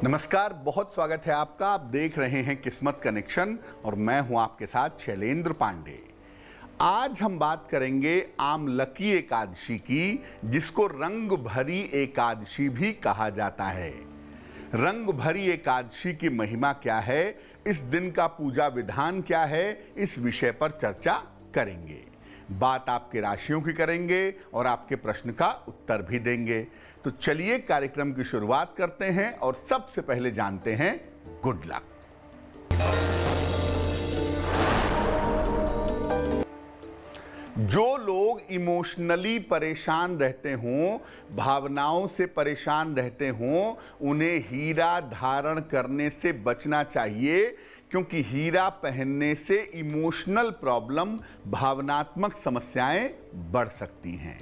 नमस्कार, बहुत स्वागत है आपका। आप देख रहे हैं किस्मत कनेक्शन और मैं हूं आपके साथ शैलेंद्र पांडे। आज हम बात करेंगे आमलकी एकादशी की, जिसको रंग भरी एकादशी भी कहा जाता है। रंग भरी एकादशी की महिमा क्या है, इस दिन का पूजा विधान क्या है, इस विषय पर चर्चा करेंगे। बात आपके राशियों की करेंगे और आपके प्रश्न का उत्तर भी देंगे। तो चलिए कार्यक्रम की शुरुआत करते हैं और सबसे पहले जानते हैं गुड लक। जो लोग इमोशनली परेशान रहते हों, भावनाओं से परेशान रहते हों, उन्हें हीरा धारण करने से बचना चाहिए, क्योंकि हीरा पहनने से इमोशनल प्रॉब्लम, भावनात्मक समस्याएं बढ़ सकती हैं।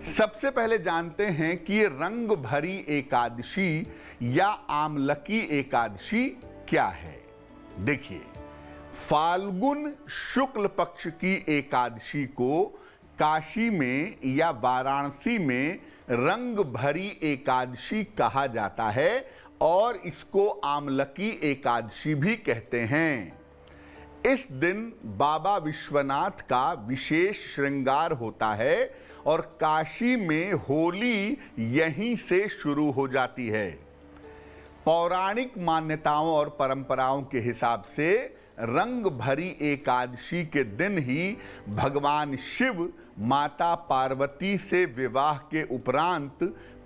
सबसे पहले जानते हैं कि ये रंग भरी एकादशी या आमलकी एकादशी क्या है। देखिए, फाल्गुन शुक्ल पक्ष की एकादशी को काशी में या वाराणसी में रंग भरी एकादशी कहा जाता है और इसको आमलकी एकादशी भी कहते हैं। इस दिन बाबा विश्वनाथ का विशेष श्रृंगार होता है और काशी में होली यहीं से शुरू हो जाती है। पौराणिक मान्यताओं और परंपराओं के हिसाब से रंग भरी एकादशी के दिन ही भगवान शिव माता पार्वती से विवाह के उपरांत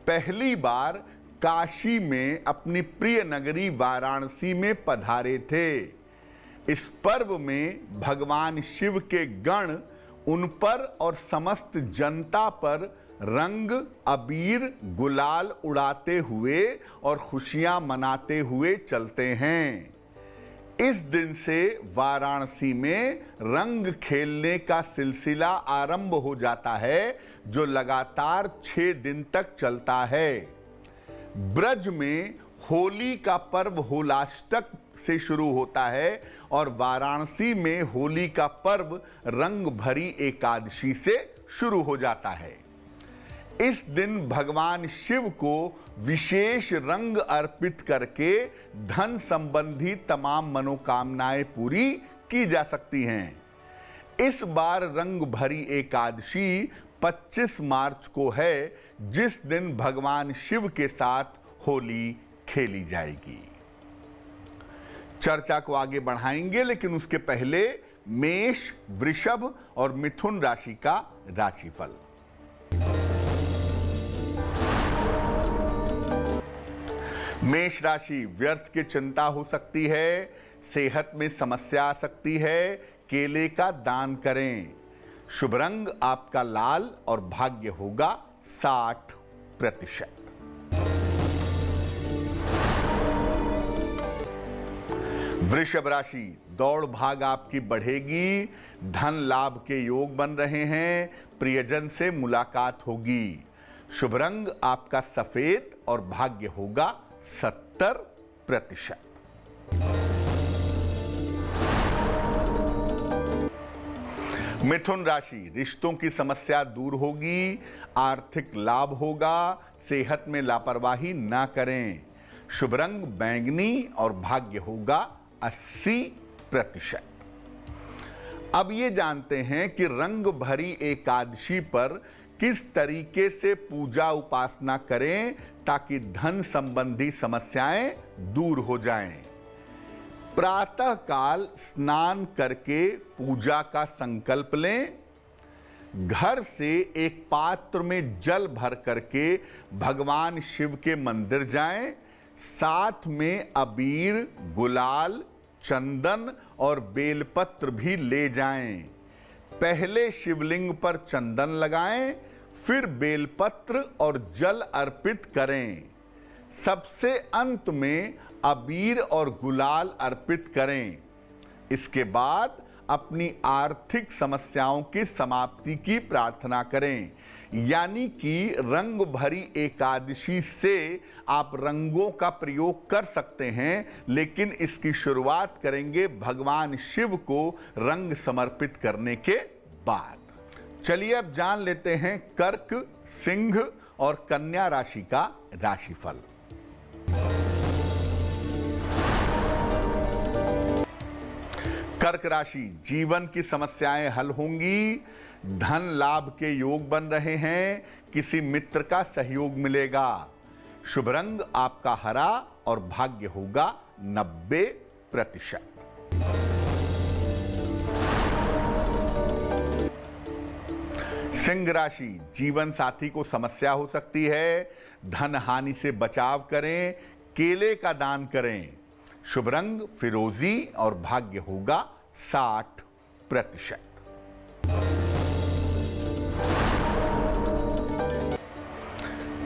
पहली बार काशी में अपनी प्रिय नगरी वाराणसी में पधारे थे। इस पर्व में भगवान शिव के गण उन पर और समस्त जनता पर रंग, अबीर, गुलाल उड़ाते हुए और खुशियां मनाते हुए चलते हैं। इस दिन से वाराणसी में रंग खेलने का सिलसिला आरंभ हो जाता है, जो लगातार 6 दिन तक चलता है। ब्रज में होली का पर्व होलाष्टक से शुरू होता है और वाराणसी में होली का पर्व रंग भरी एकादशी से शुरू हो जाता है। इस दिन भगवान शिव को विशेष रंग अर्पित करके धन संबंधी तमाम मनोकामनाएं पूरी की जा सकती हैं। इस बार रंग भरी एकादशी 25 मार्च को है, जिस दिन भगवान शिव के साथ होली खेली जाएगी। चर्चा को आगे बढ़ाएंगे, लेकिन उसके पहले मेष, वृषभ और मिथुन राशि का राशिफल। मेष राशि, व्यर्थ की चिंता हो सकती है, सेहत में समस्या आ सकती है, केले का दान करें। शुभ रंग आपका लाल और भाग्य होगा 60%। वृषभ राशि, दौड़ भाग आपकी बढ़ेगी, धन लाभ के योग बन रहे हैं, प्रियजन से मुलाकात होगी। शुभ रंग आपका सफेद और भाग्य होगा 70%। मिथुन राशि, रिश्तों की समस्या दूर होगी, आर्थिक लाभ होगा, सेहत में लापरवाही ना करें। शुभ रंग बैंगनी और भाग्य होगा 80%। अब ये जानते हैं कि रंग भरी एकादशी पर किस तरीके से पूजा उपासना करें ताकि धन संबंधी समस्याएं दूर हो जाएं। प्रातः काल स्नान करके पूजा का संकल्प लें। घर से एक पात्र में जल भर करके भगवान शिव के मंदिर जाएं। साथ में अबीर, गुलाल, चंदन और बेलपत्र भी ले जाएं। पहले शिवलिंग पर चंदन लगाएं, फिर बेलपत्र और जल अर्पित करें। सबसे अंत में अबीर और गुलाल अर्पित करें। इसके बाद अपनी आर्थिक समस्याओं की समाप्ति की प्रार्थना करें। यानी कि रंग भरी एकादशी से आप रंगों का प्रयोग कर सकते हैं, लेकिन इसकी शुरुआत करेंगे भगवान शिव को रंग समर्पित करने के बाद। चलिए अब जान लेते हैं कर्क, सिंह और कन्या राशि का राशिफल। कर्क राशि, जीवन की समस्याएं हल होंगी, धन लाभ के योग बन रहे हैं, किसी मित्र का सहयोग मिलेगा। शुभ रंग आपका हरा और भाग्य होगा 90%। सिंह राशि, जीवन साथी को समस्या हो सकती है, धन हानि से बचाव करें, केले का दान करें। शुभ रंग फिरोजी और भाग्य होगा 60%।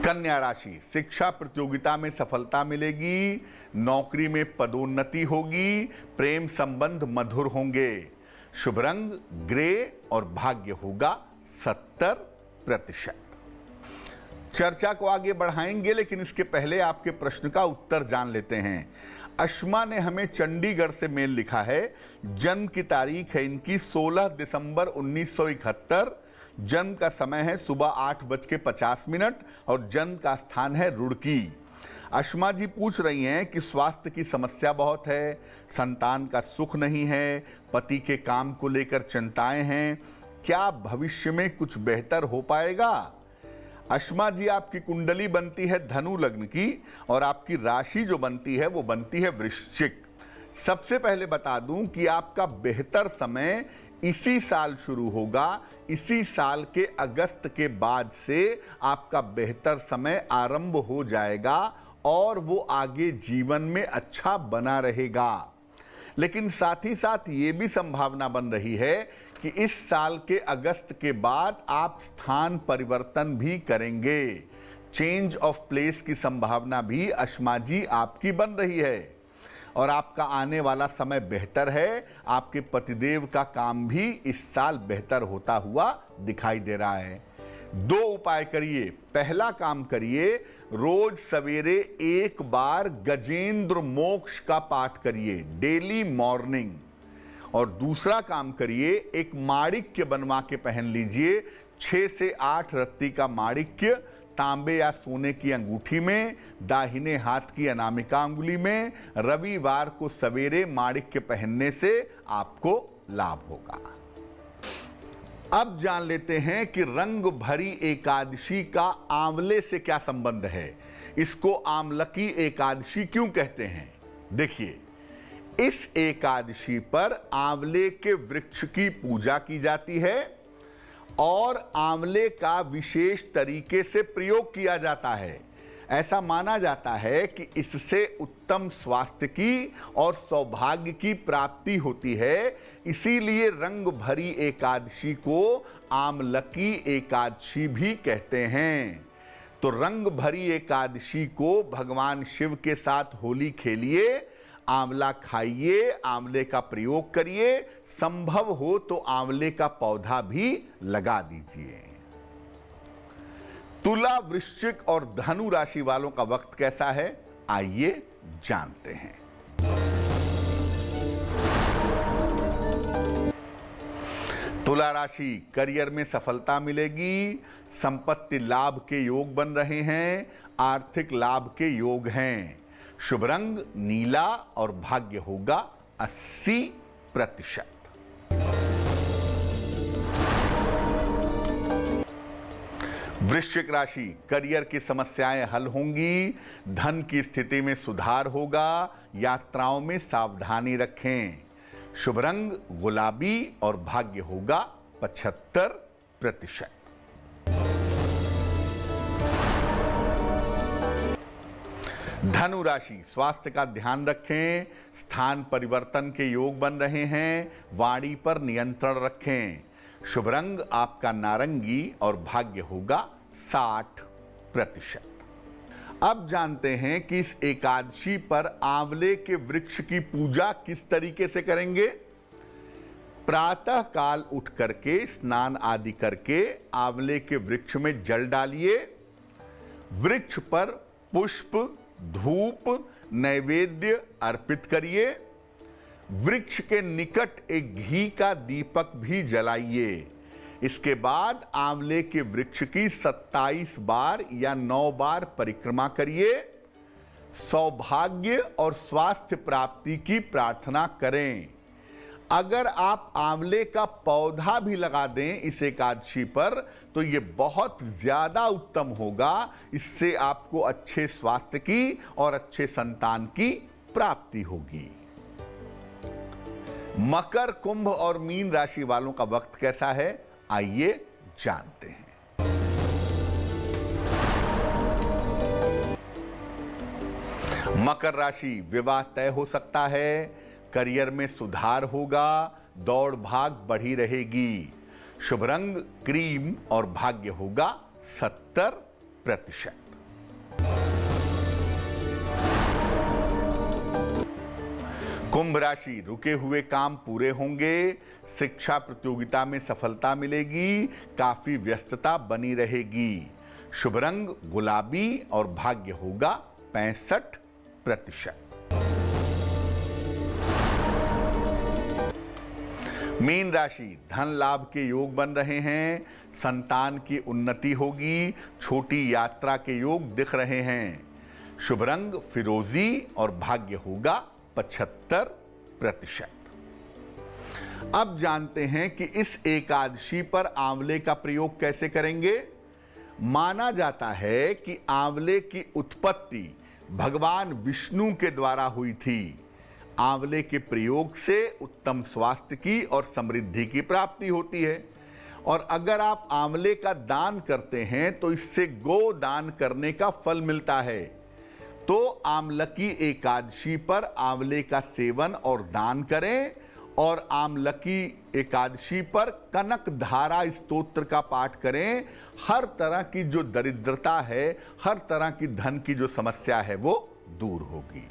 कन्या राशि, शिक्षा प्रतियोगिता में सफलता मिलेगी, नौकरी में पदोन्नति होगी, प्रेम संबंध मधुर होंगे। शुभ रंग ग्रे और भाग्य होगा 70%। चर्चा को आगे बढ़ाएंगे, लेकिन इसके पहले आपके प्रश्न का उत्तर जान लेते हैं। अश्मा ने हमें चंडीगढ़ से मेल लिखा है। जन्म की तारीख है इनकी 16 दिसंबर 1971। जन्म का समय है सुबह 8:50 और जन्म का स्थान है रुड़की। अश्मा जी पूछ रही हैं कि स्वास्थ्य की समस्या बहुत है, संतान का सुख नहीं है, पति के काम को लेकर चिंताएं हैं, क्या भविष्य में कुछ बेहतर हो पाएगा? अश्मा जी, आपकी कुंडली बनती है धनु लग्न की और आपकी राशि जो बनती है वो बनती है वृश्चिक। सबसे पहले बता दूं कि आपका बेहतर समय इसी साल शुरू होगा। इसी साल के अगस्त के बाद से आपका बेहतर समय आरंभ हो जाएगा और वो आगे जीवन में अच्छा बना रहेगा। लेकिन साथ ही साथ ये भी संभावना बन रही है कि इस साल के अगस्त के बाद आप स्थान परिवर्तन भी करेंगे। चेंज ऑफ प्लेस की संभावना भी अश्मा जी आपकी बन रही है और आपका आने वाला समय बेहतर है। आपके पतिदेव का काम भी इस साल बेहतर होता हुआ दिखाई दे रहा है। 2 उपाय करिए। पहला काम करिए, रोज सवेरे एक बार गजेंद्र मोक्ष का पाठ करिए, डेली मॉर्निंग। और दूसरा काम करिए, एक माणिक्य बनवा के पहन लीजिए। 6 से 8 रत्ती का माणिक्य तांबे या सोने की अंगूठी में, दाहिने हाथ की अनामिका अंगुली में। रविवार को सवेरे माणिक्य पहनने से आपको लाभ होगा। अब जान लेते हैं कि रंग भरी एकादशी का आंवले से क्या संबंध है। इसको आमलकी एकादशी क्यों कहते हैं? देखिए, इस एकादशी पर आंवले के वृक्ष की पूजा की जाती है और आंवले का विशेष तरीके से प्रयोग किया जाता है। ऐसा माना जाता है कि इससे उत्तम स्वास्थ्य की और सौभाग्य की प्राप्ति होती है। इसीलिए रंग भरी एकादशी को आमलकी एकादशी भी कहते हैं। तो रंग भरी एकादशी को भगवान शिव के साथ होली खेलिए, आंवला खाइए, आंवले का प्रयोग करिए, संभव हो तो आंवले का पौधा भी लगा दीजिए। तुला, वृश्चिक और धनु राशि वालों का वक्त कैसा है, आइए जानते हैं। तुला राशि, करियर में सफलता मिलेगी, संपत्ति लाभ के योग बन रहे हैं, आर्थिक लाभ के योग हैं। शुभ रंग नीला और भाग्य होगा 80%। वृश्चिक राशि, करियर की समस्याएं हल होंगी, धन की स्थिति में सुधार होगा, यात्राओं में सावधानी रखें। शुभ रंग गुलाबी और भाग्य होगा 75%। धनु राशि, स्वास्थ्य का ध्यान रखें, स्थान परिवर्तन के योग बन रहे हैं, वाणी पर नियंत्रण रखें। शुभ रंग आपका नारंगी और भाग्य होगा 60%। अब जानते हैं कि इस एकादशी पर आंवले के वृक्ष की पूजा किस तरीके से करेंगे। प्रातः काल उठ करके स्नान आदि करके आंवले के वृक्ष में जल डालिए, वृक्ष पर पुष्प, धूप, नैवेद्य अर्पित करिए, वृक्ष के निकट एक घी का दीपक भी जलाइए। इसके बाद आंवले के वृक्ष की 27 बार या 9 बार परिक्रमा करिए। सौभाग्य और स्वास्थ्य प्राप्ति की प्रार्थना करें। अगर आप आंवले का पौधा भी लगा दें इस एकादशी पर तो ये बहुत ज्यादा उत्तम होगा। इससे आपको अच्छे स्वास्थ्य की और अच्छे संतान की प्राप्ति होगी। मकर, कुंभ और मीन राशि वालों का वक्त कैसा है, आइए जानते हैं। मकर राशि, विवाह तय हो सकता है, करियर में सुधार होगा, दौड़ भाग बढ़ी रहेगी। शुभ रंग क्रीम और भाग्य होगा 70%। कुंभ राशि, रुके हुए काम पूरे होंगे, शिक्षा प्रतियोगिता में सफलता मिलेगी, काफी व्यस्तता बनी रहेगी। शुभ रंग गुलाबी और भाग्य होगा 65%। मीन राशि, धन लाभ के योग बन रहे हैं, संतान की उन्नति होगी, छोटी यात्रा के योग दिख रहे हैं। शुभ रंग फिरोजी और भाग्य होगा 75%। अब जानते हैं कि इस एकादशी पर आंवले का प्रयोग कैसे करेंगे। माना जाता है कि आंवले की उत्पत्ति भगवान विष्णु के द्वारा हुई थी। आंवले के प्रयोग से उत्तम स्वास्थ्य की और समृद्धि की प्राप्ति होती है। और अगर आप आंवले का दान करते हैं तो इससे गो दान करने का फल मिलता है। तो आमलकी एकादशी पर आंवले का सेवन और दान करें और आमलकी एकादशी पर कनक धारा स्तोत्र का पाठ करें। हर तरह की जो दरिद्रता है, हर तरह की धन की जो समस्या है वो दूर होगी।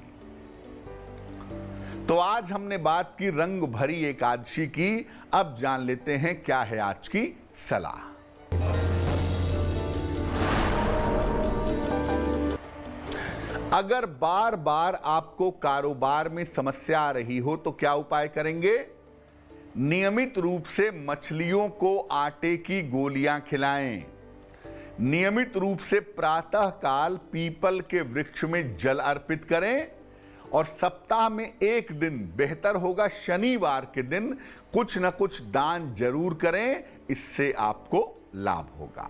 तो आज हमने बात की रंग भरी एकादशी की। अब जान लेते हैं क्या है आज की सलाह। अगर बार बार आपको कारोबार में समस्या आ रही हो तो क्या उपाय करेंगे। नियमित रूप से मछलियों को आटे की गोलियां खिलाएं। नियमित रूप से प्रातः काल पीपल के वृक्ष में जल अर्पित करें और सप्ताह में एक दिन, बेहतर होगा शनिवार के दिन, कुछ न कुछ दान जरूर करें। इससे आपको लाभ होगा।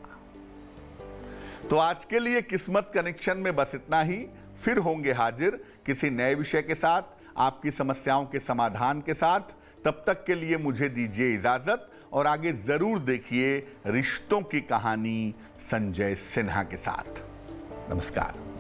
तो आज के लिए किस्मत कनेक्शन में बस इतना ही। फिर होंगे हाजिर किसी नए विषय के साथ, आपकी समस्याओं के समाधान के साथ। तब तक के लिए मुझे दीजिए इजाजत और आगे जरूर देखिए रिश्तों की कहानी संजय सिन्हा के साथ। नमस्कार।